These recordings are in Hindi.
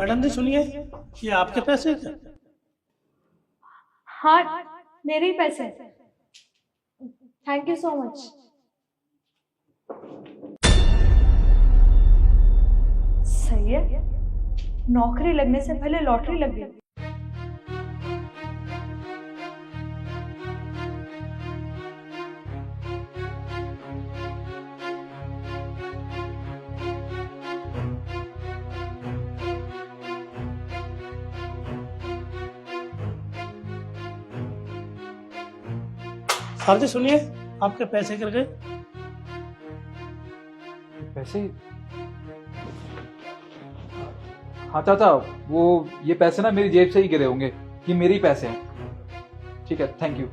मैडम जी सुनिए, ये आपके पैसे हैं क्या? हाँ, मेरे ही पैसे। Thank you so much. सही है, नौकरी लगने से पहले लॉटरी लग गई। साहब जी सुनिए, आपके पैसे गिर गए। पैसे? हाँ चाचा, वो ये पैसे ना मेरी जेब से ही गिरे होंगे। ये मेरे ही पैसे हैं। ठीक है, थैंक यू।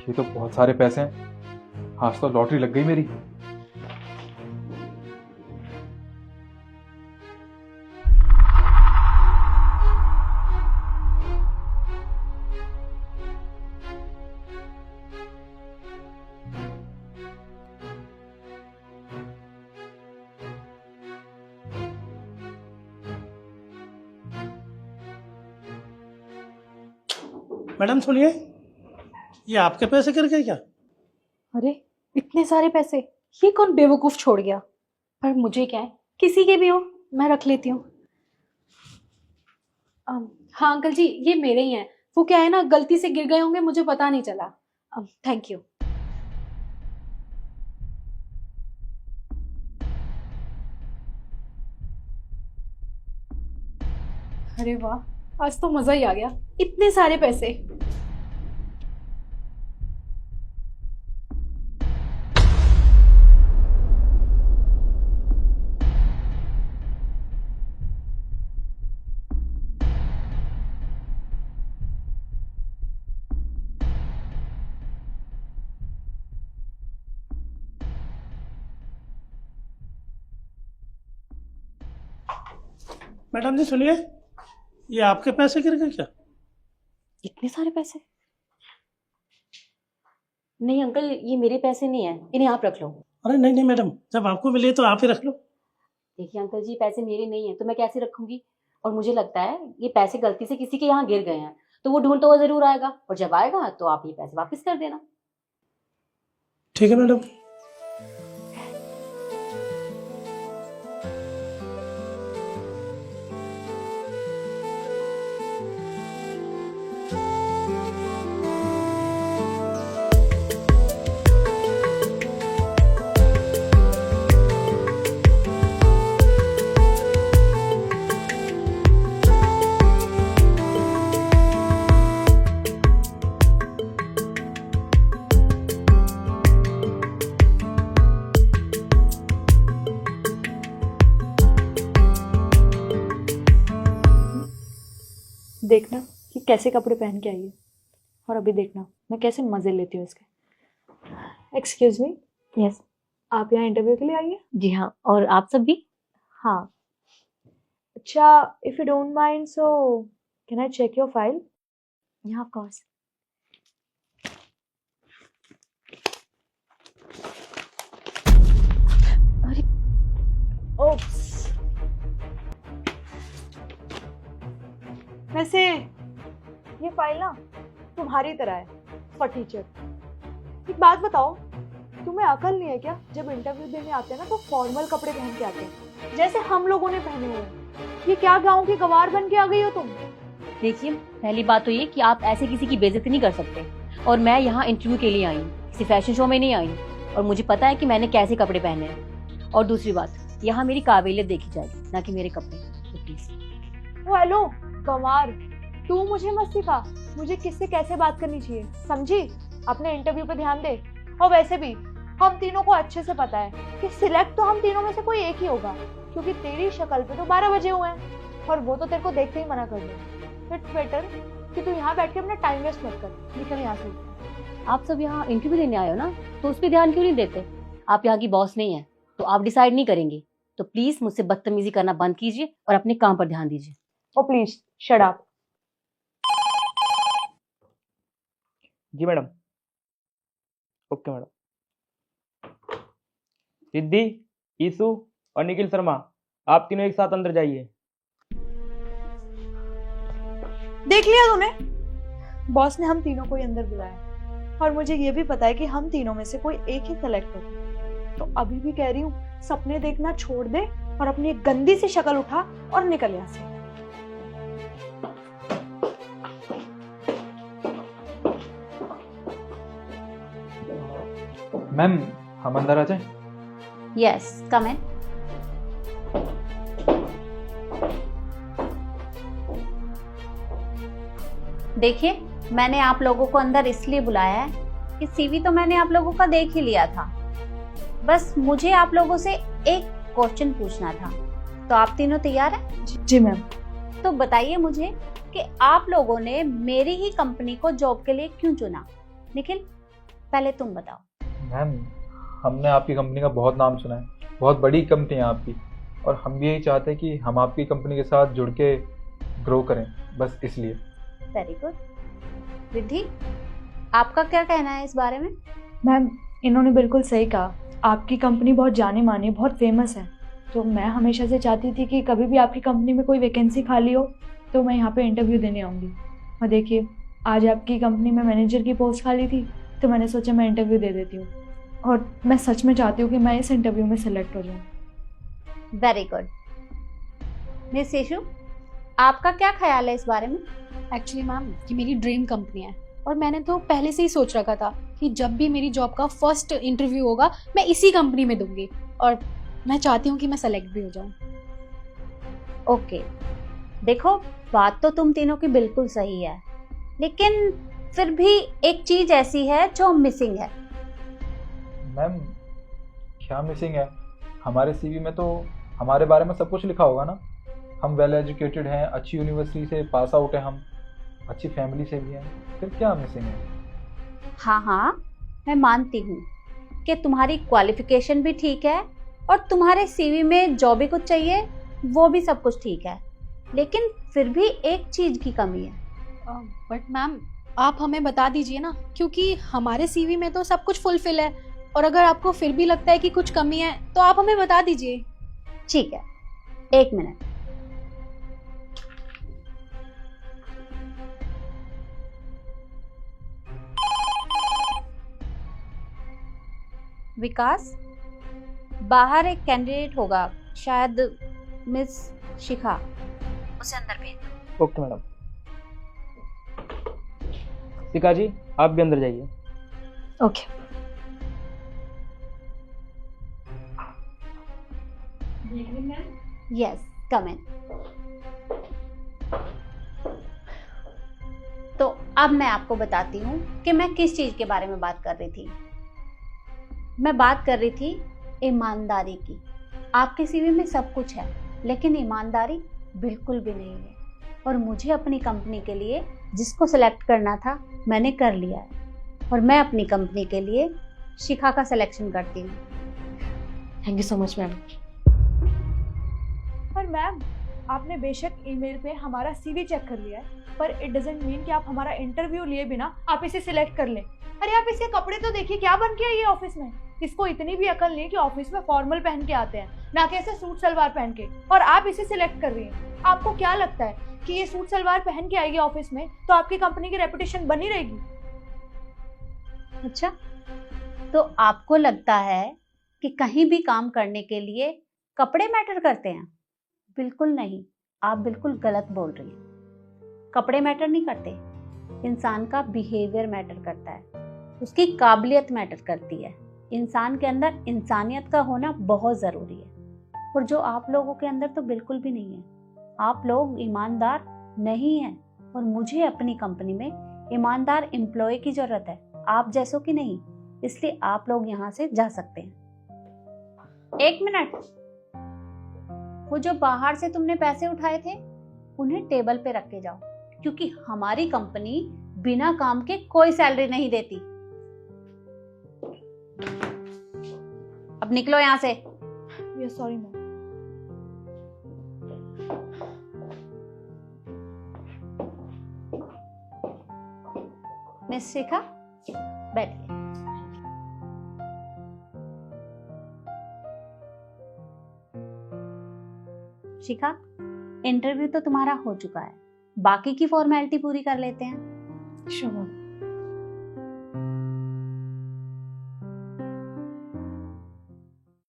ये तो बहुत सारे पैसे हैं। आज तो लॉटरी लग गई मेरी। मैडम सुनिए, ये आपके पैसे गिर गए क्या? अरे इतने सारे पैसे, ये कौन बेवकूफ छोड़ गया? पर मुझे क्या है, किसी के भी हो, मैं रख लेती हूँ। हाँ अंकल जी, ये मेरे ही हैं। वो क्या है ना, गलती से गिर गए होंगे, मुझे पता नहीं चला। Thank you. अरे वाह, आज तो मजा ही आ गया, इतने सारे पैसे। मैडम जी सुनिए, ये आपके पैसे गिर गए क्या? इतने सारे पैसे? नहीं अंकल, ये मेरे पैसे नहीं है, इन्हें आप रख लो। अरे नहीं नहीं मैडम, जब आपको मिले तो आप ही रख लो। देखिए अंकल जी, पैसे मेरे नहीं है तो मैं कैसे रखूंगी? और मुझे लगता है ये पैसे गलती से किसी के यहाँ गिर गए हैं, तो वो ढूंढता हुआ जरूर आएगा, और जब आएगा तो आप ये पैसे वापस कर देना। ठीक है मैडम। देखना कि कैसे कपड़े पहन के आई है, और अभी देखना मैं कैसे मजे लेती हूँ इसके। Excuse me, yes. आप यहाँ इंटरव्यू के लिए आई है? जी हाँ, और आप सब भी? हाँ। अच्छा, if you don't mind so can I check your file? यहाँ ऑफ कोर्स। अरे ओप्स। वैसे ये फाइल ना तुम्हारी तरह है फॉर टीचर। एक बात बताओ, तुम्हें अकल नहीं है क्या? जब इंटरव्यू देने आते हैं ना तो फॉर्मल कपड़े पहन के आते हैं, जैसे हम लोगों ने पहने हुए हैं। ये क्या गांव की गवार बन के आ गई हो तुम? देखिए, पहली बात तो ये कि आप ऐसे किसी की बेइज्जती नहीं कर सकते, और मैं यहाँ इंटरव्यू के लिए आई हूँ, किसी फैशन शो में नहीं आई, और मुझे पता है कि मैंने कैसे कपड़े पहने हैं। और दूसरी बात, यहाँ मेरी काबिलियत देखी जाएगी, ना कि मेरे कपड़े, तो प्लीज। ओ हेलो गंवार, तू मुझे मत सिखा मुझे किससे कैसे बात करनी चाहिए, समझी? अपने इंटरव्यू पे ध्यान दे। और वैसे भी हम तीनों को अच्छे से पता है कि सिलेक्ट तो हम तीनों में से कोई एक ही होगा, क्योंकि तेरी शक्ल पे तो 12 बजे हुए हैं, और वो तो तेरे को देखते ही मना कर दे। इट्स बेटर कि तू यहाँ बैठ के अपना टाइम वेस्ट मत कर, निकल यहाँ से। आप सब यहाँ इंटरव्यू देने आए हो ना, तो उस पर ध्यान क्यों नहीं देते? आप यहाँ की बॉस नहीं है, तो आप डिसाइड नहीं करेंगे, तो प्लीज मुझसे बदतमीजी करना बंद कीजिए और अपने काम पर ध्यान दीजिए। Oh please shut up. जी madam. Okay madam. Siddhi, Isu और निखिल शर्मा, आप तीनों एक साथ अंदर जाइए। देख लिया तूने, बॉस ने हम तीनों को ही अंदर बुलाया और मुझे ये भी पता है कि हम तीनों में से कोई एक ही सेलेक्ट होगा। तो अभी भी कह रही हूँ, सपने देखना छोड़ दे और अपनी एक गंदी सी शक्ल उठा और निकल यहाँ से। मैम, हम अंदर आ जाएं? यस, कम इन। देखिए, मैंने आप लोगों को अंदर इसलिए बुलाया है कि सीवी तो मैंने आप लोगों का देख ही लिया था। बस मुझे आप लोगों से एक क्वेश्चन पूछना था। तो आप तीनों तैयार हैं? जी मैम। तो बताइए मुझे कि आप लोगों ने मेरी ही कंपनी को जॉब के लिए क्यों चुना? निखिल, पहले तुम बताओ। मैम, हमने आपकी कंपनी का बहुत नाम सुना है, बहुत बड़ी कंपनी है आपकी, और हम भी यही चाहते हैं कि हम आपकी कंपनी के साथ जुड़ के ग्रो करें, बस इसलिए। Very good. रिद्धि, आपका क्या कहना है इस बारे में? मैम, इन्होंने बिल्कुल सही कहा। आपकी कंपनी बहुत जानी मानी, बहुत फेमस है। तो मैं हमेशा से चाहती थी कि कभी भी आपकी कंपनी में कोई वैकेंसी खाली हो तो मैं यहाँ पे इंटरव्यू देने आऊँगी। और देखिए, आज आपकी कंपनी में मैनेजर की पोस्ट खाली थी तो मैंने सोचा मैं इंटरव्यू दे देती हूँ, और मैं सच में चाहती हूँ कि मैं इस इंटरव्यू में सेलेक्ट हो जाऊँ। Very good. मिस यशु, आपका क्या ख्याल है इस बारे में? एक्चुअली मैम, ये मेरी ड्रीम कंपनी है और मैंने तो पहले से ही सोच रखा था कि जब भी मेरी जॉब का फर्स्ट इंटरव्यू होगा मैं इसी कंपनी में दूंगी, और मैं चाहती हूँ कि मैं सेलेक्ट भी हो जाऊँ। ओके, देखो, बात तो तुम तीनों की बिल्कुल सही है, लेकिन फिर भी एक चीज ऐसी है जो मिसिंग है। मैम, क्या मिसिंग है? हमारे सीवी में तो हमारे बारे में सब कुछ लिखा होगा ना। हम वेल एजुकेटेड हैं, अच्छी यूनिवर्सिटी से पास आउट हैं, हम अच्छी फैमिली से भी हैं, फिर क्या मिसिंग है? हाँ हाँ, मैं मानती हूँ कि तुम्हारी क्वालिफिकेशन भी ठीक है और तुम्हारे सीवी में जो भी कुछ चाहिए वो भी सब कुछ ठीक है, लेकिन फिर भी एक चीज की कमी है। बट मैम, आप हमें बता दीजिए ना, क्योंकि हमारे सीवी में तो सब कुछ फुलफिल है, और अगर आपको फिर भी लगता है कि कुछ कमी है तो आप हमें बता दीजिए। ठीक है, एक मिनट। विकास, बाहर एक कैंडिडेट होगा, शायद मिस शिखा, उसे अंदर भेज दो। Okay madam. शिखा जी, आप भी अंदर जाइए। ओके। यस, कम इन। तो अब मैं आपको बताती हूँ कि मैं किस चीज के बारे में बात कर रही थी। मैं बात कर रही थी ईमानदारी की। आपके सीवी में सब कुछ है, लेकिन ईमानदारी बिल्कुल भी नहीं है, और मुझे अपनी कंपनी के लिए जिसको सिलेक्ट करना था मैंने कर लिया है, और मैं अपनी कंपनी के लिए शिखा का सिलेक्शन करती हूँ। Thank you so much ma'am. पर मैम, आपने बेशक ईमेल पे हमारा सीवी चेक कर लिया है, पर इट डजंट मीन कि आप हमारा इंटरव्यू लिए बिना आप इसे सिलेक्ट कर लें। अरे आप इसके कपड़े तो देखिए, क्या बन के आई है ऑफिस में। इसको इतनी भी अकल नहीं है कि ऑफिस में फॉर्मल पहन के आते हैं, ना कि ऐसे सूट सलवार पहन के, और आप इसे सिलेक्ट कर रही हैं। आपको क्या लगता है कि ये सूट सलवार पहन के आएगी ऑफिस में तो आपकी कंपनी की रेपुटेशन बनी रहेगी? अच्छा, तो आपको लगता है कि कहीं भी काम करने के लिए कपड़े मैटर करते हैं? बिल्कुल नहीं, आप बिल्कुल गलत बोल रही हैं। कपड़े मैटर नहीं करते, इंसान का बिहेवियर मैटर करता है, उसकी काबिलियत मैटर करती है। इंसान के अंदर इंसानियत का होना बहुत ज़रूरी है, और जो आप लोगों के अंदर तो बिल्कुल भी नहीं है। आप लोग ईमानदार नहीं हैं, और मुझे अपनी कंपनी में ईमानदार एम्प्लॉय की ज़रूरत है, आप जैसों की नहीं। इसलिए आप लोग यहाँ से जा सकते हैं। एक मिनट, वो जो बाहर से तुमने पैसे उठाए थे उन्हें टेबल पे रख के जाओ, क्योंकि हमारी कंपनी बिना काम के कोई सैलरी नहीं देती। अब निकलो यहाँ से। Sorry ma'am. मिस शिखा, बैठिए। शिखा, इंटरव्यू तो तुम्हारा हो चुका है, बाकी की फॉर्मेलिटी पूरी कर लेते हैं। श्योर।